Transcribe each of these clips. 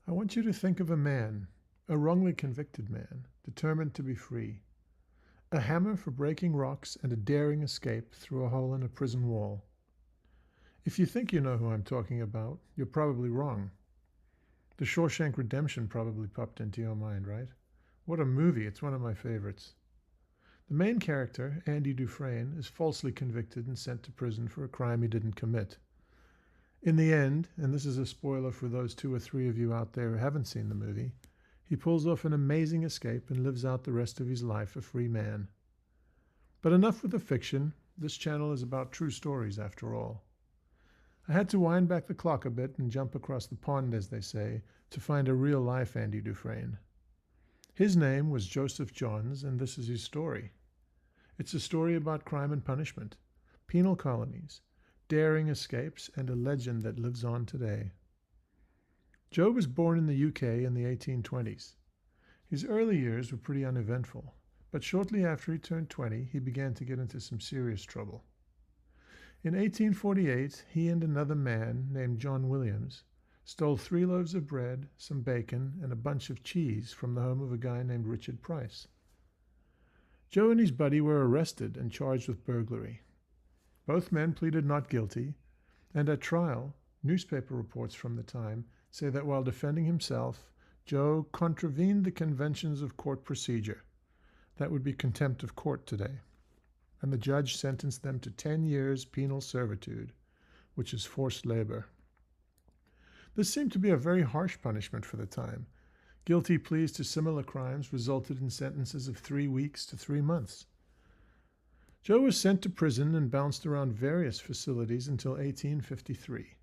I want you to think of a man, a wrongly convicted man, determined to be free. A hammer for breaking rocks and a daring escape through a hole in a prison wall. If you think you know who I'm talking about, you're probably wrong. The Shawshank Redemption probably popped into your mind, right? What a movie, it's one of my favorites. The main character, Andy Dufresne, is falsely convicted and sent to prison for a crime he didn't commit. In the end, and this is a spoiler for those 2 or 3 of you out there who haven't seen the movie, he pulls off an amazing escape and lives out the rest of his life a free man. But enough with the fiction. This channel is about true stories after all. I had to wind back the clock a bit and jump across the pond, as they say, to find a real-life Andy Dufresne. His name was Joseph Johns, and this is his story. It's a story about crime and punishment, penal colonies, daring escapes, and a legend that lives on today. Joe was born in the UK in the 1820s. His early years were pretty uneventful, but shortly after he turned 20, he began to get into some serious trouble. In 1848, he and another man named John Williams stole 3 loaves of bread, some bacon, and a bunch of cheese from the home of a guy named Richard Price. Joe and his buddy were arrested and charged with burglary. Both men pleaded not guilty, and at trial, newspaper reports from the time say that while defending himself, Joe contravened the conventions of court procedure. That would be contempt of court today. And the judge sentenced them to 10 years penal servitude, which is forced labor. This seemed to be a very harsh punishment for the time. Guilty pleas to similar crimes resulted in sentences of 3 weeks to 3 months. Joe was sent to prison and bounced around various facilities until 1853,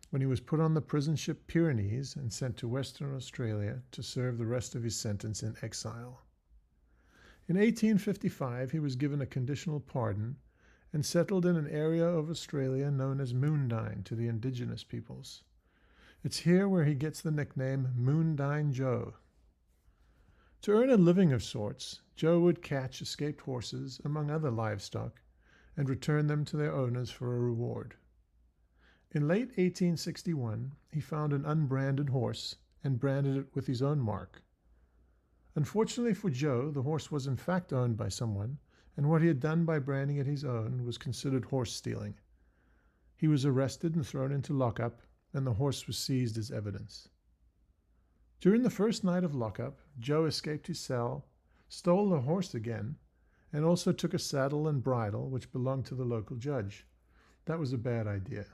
when he was put on the prison ship Pyrenees and sent to Western Australia to serve the rest of his sentence in exile. In 1855, he was given a conditional pardon and settled in an area of Australia known as Moondine to the indigenous peoples. It's here where he gets the nickname Moondine Joe. To earn a living of sorts, Joe would catch escaped horses, among other livestock, and return them to their owners for a reward. In late 1861, he found an unbranded horse and branded it with his own mark. Unfortunately for Joe, the horse was in fact owned by someone, and what he had done by branding it his own was considered horse stealing. He was arrested and thrown into lockup, and the horse was seized as evidence. During the first night of lockup, Joe escaped his cell, stole the horse again, and also took a saddle and bridle which belonged to the local judge. That was a bad idea.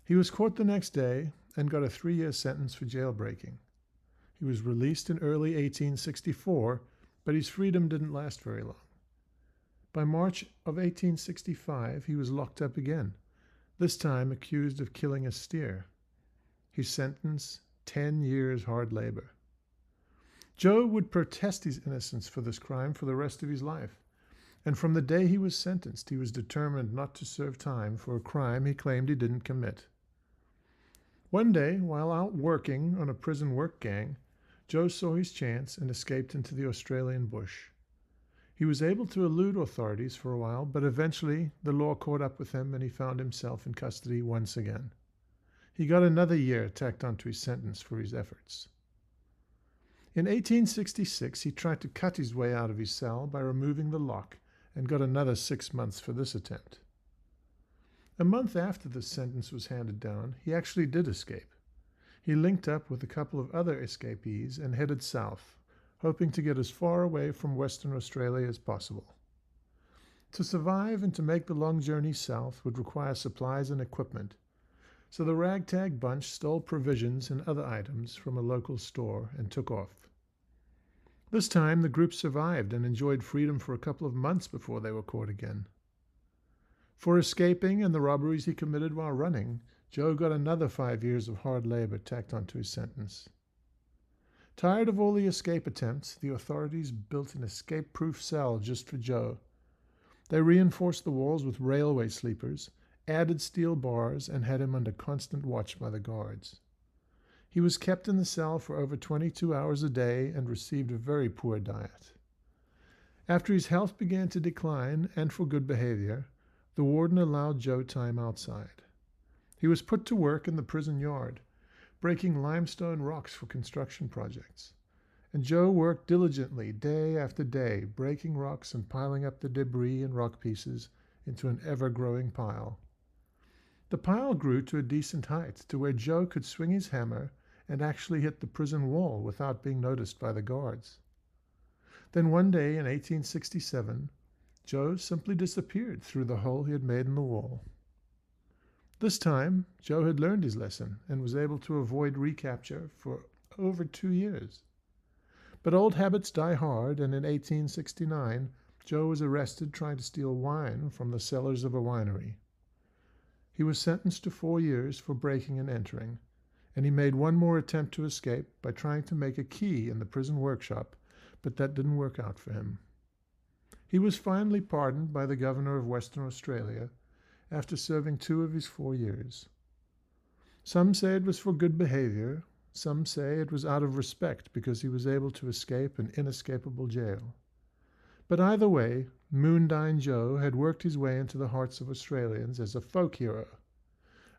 He was caught the next day and got a 3-year sentence for jailbreaking. He was released in early 1864, but his freedom didn't last very long. By March of 1865, he was locked up again, this time accused of killing a steer. His sentence, 10 years hard labor. Joe would protest his innocence for this crime for the rest of his life, and from the day he was sentenced, he was determined not to serve time for a crime he claimed he didn't commit. One day, while out working on a prison work gang, Joe saw his chance and escaped into the Australian bush. He was able to elude authorities for a while, but eventually the law caught up with him and he found himself in custody once again. He got another year tacked onto his sentence for his efforts. In 1866, he tried to cut his way out of his cell by removing the lock and got another 6 months for this attempt. A month after this sentence was handed down, he actually did escape. He linked up with a couple of other escapees and headed south, hoping to get as far away from Western Australia as possible. To survive and to make the long journey south would require supplies and equipment, so the ragtag bunch stole provisions and other items from a local store and took off. This time the group survived and enjoyed freedom for a couple of months before they were caught again. For escaping and the robberies he committed while running, Joe got another 5 years of hard labor tacked onto his sentence. Tired of all the escape attempts, the authorities built an escape-proof cell just for Joe. They reinforced the walls with railway sleepers, added steel bars, and had him under constant watch by the guards. He was kept in the cell for over 22 hours a day and received a very poor diet. After his health began to decline, and for good behavior, the warden allowed Joe time outside. He was put to work in the prison yard, breaking limestone rocks for construction projects. And Joe worked diligently day after day, breaking rocks and piling up the debris and rock pieces into an ever-growing pile. The pile grew to a decent height, to where Joe could swing his hammer and actually hit the prison wall without being noticed by the guards. Then one day in 1867, Joe simply disappeared through the hole he had made in the wall. This time, Joe had learned his lesson and was able to avoid recapture for over 2 years. But old habits die hard, and in 1869, Joe was arrested trying to steal wine from the cellars of a winery. He was sentenced to 4 years for breaking and entering, and he made one more attempt to escape by trying to make a key in the prison workshop, but that didn't work out for him. He was finally pardoned by the governor of Western Australia after serving 2 of his 4 years. Some say it was for good behavior, some say it was out of respect because he was able to escape an inescapable jail. But either way, Moondyne Joe had worked his way into the hearts of Australians as a folk hero,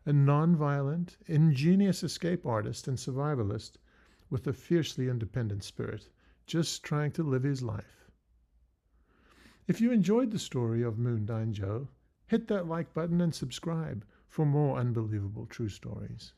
a non-violent, ingenious escape artist and survivalist with a fiercely independent spirit, just trying to live his life. If you enjoyed the story of Moondyne Joe, hit that like button and subscribe for more unbelievable true stories.